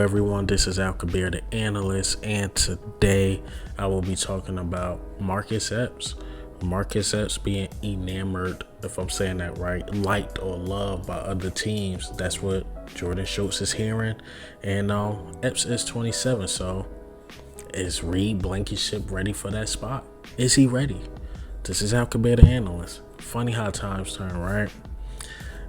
everyone. This is Al Kabir, the analyst, and today I will be talking about Marcus Epps. Marcus Epps being enamored, if I'm saying that right, liked or loved by other teams. That's what Jordan Schultz is hearing. And Epps is 27, so is Reed Blankenship ready for that spot? Is he ready? This is Al Kabir, the analyst. Funny how times turn, right?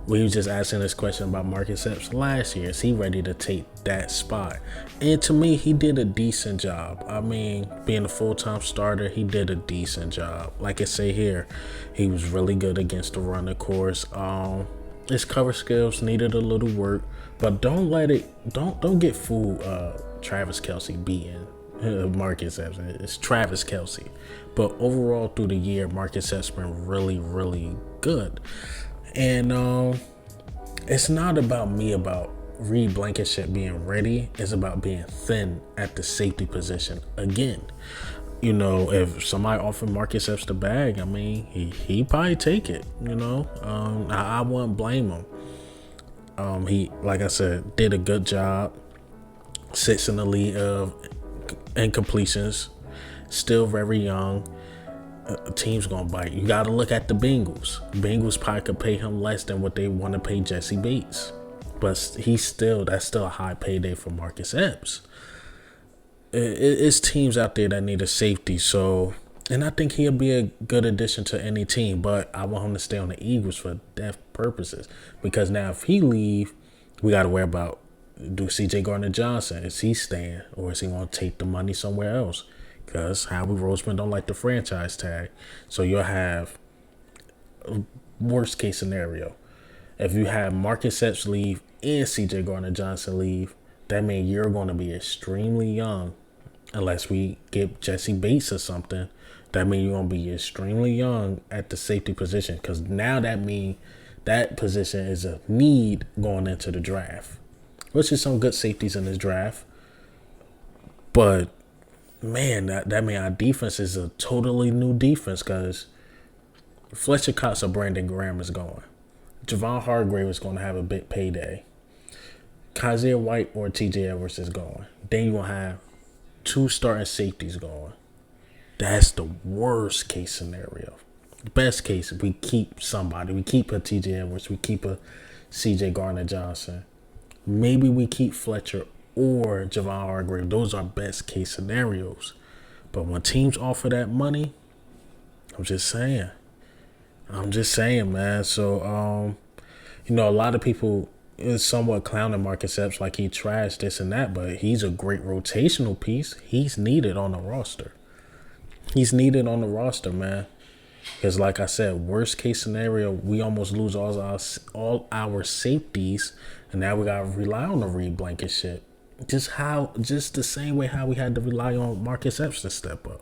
We were just asking this question about Marcus Epps last year. Is he ready to take that spot? And to me, he did a decent job. I mean, being a full-time starter, he did a decent job. Like I say here, he was really good against the run, of course. His cover skills needed a little work, but don't get fooled. Travis Kelce beating Marcus Epps. It's Travis Kelce. But overall, through the year, Marcus Epps been really, really good. And it's not about Reed Blankenship being ready. It's about being thin at the safety position. Again, you know, if somebody offered Marcus Epps the bag, I mean, he probably take it. You know, I wouldn't blame him. He, like I said, did a good job. Sits in the lead of incompletions. Still very young. A team's gonna bite. You gotta look at the Bengals. Bengals probably could pay him less than what they want to pay Jesse Bates, but that's still a high payday for Marcus Epps. It's teams out there that need a safety, so, and I think he'll be a good addition to any team, but I want him to stay on the Eagles for depth purposes, because now if he leave, we gotta worry about, do CJ Gardner-Johnson, is he staying, or is he gonna take the money somewhere else? Because Howie Roseman don't like the franchise tag. So you'll have a worst case scenario. If you have Marcus Epps leave and CJ Gardner-Johnson leave, that means you're going to be extremely young. Unless we get Jesse Bates or something, that means you're going to be extremely young at the safety position. Because now that means that position is a need going into the draft. Which is some good safeties in this draft. But man, that mean our defense is a totally new defense, because Fletcher Cox or Brandon Graham is going. Javon Hargrave is going to have a big payday. Kaiser White or TJ Edwards is going. Then you're going to have two starting safeties going. That's the worst case scenario. The best case, we keep somebody. We keep a TJ Edwards. We keep a CJ Gardner-Johnson. Maybe we keep Fletcher or Javon Hargrave. Those are best case scenarios. But when teams offer that money, I'm just saying, man. So, you know, a lot of people is somewhat clowning Marcus Epps like he trashed this and that, but he's a great rotational piece. He's needed on the roster. Man. Because like I said, worst case scenario, we almost lose all our safeties, and now we got to rely on the Reed Blankenship. Just the same way how we had to rely on Marcus Epps to step up.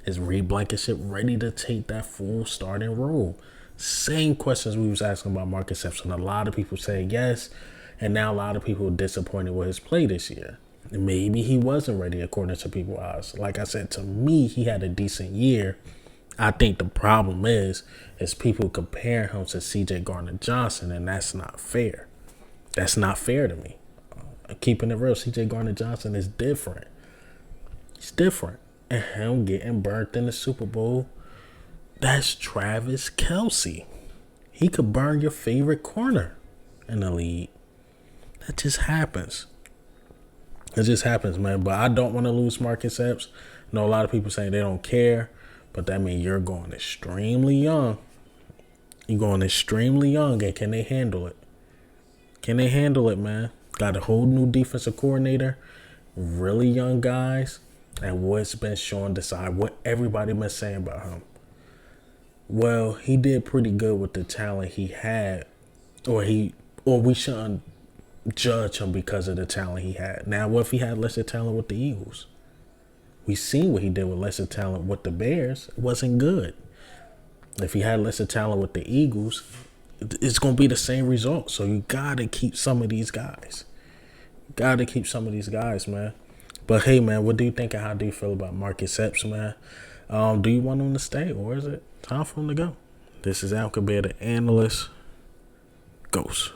Is Reed Blankenship ready to take that full starting role? Same questions we was asking about Marcus Epps, and a lot of people say yes, and now a lot of people are disappointed with his play this year. Maybe he wasn't ready according to people's eyes. Like I said, to me, he had a decent year. I think the problem is people compare him to CJ Gardner-Johnson, and that's not fair. That's not fair to me. Keeping it real, CJ Gardner-Johnson is different. He's different. And him getting burnt in the Super Bowl, that's Travis Kelce. He could burn your favorite corner in the league. That just happens. It just happens, man. But I don't want to lose Marcus Epps. I know a lot of people say they don't care, but that means you're going extremely young. You're going extremely young, and can they handle it? Can they handle it, man? Got a whole new defensive coordinator, really young guys, and what's been shown decide what everybody been saying about him. Well, he did pretty good with the talent he had, or we shouldn't judge him because of the talent he had. Now, what if he had lesser talent with the Eagles? We seen what he did with lesser talent with the Bears. It wasn't good. If he had lesser talent with the Eagles, it's going to be the same result. So you got to keep some of these guys. Man. But hey, man, what do you think, and how do you feel about Marcus Epps, man? Do you want him to stay, or is it time for him to go? This is Al Kabir, the analyst. Ghost.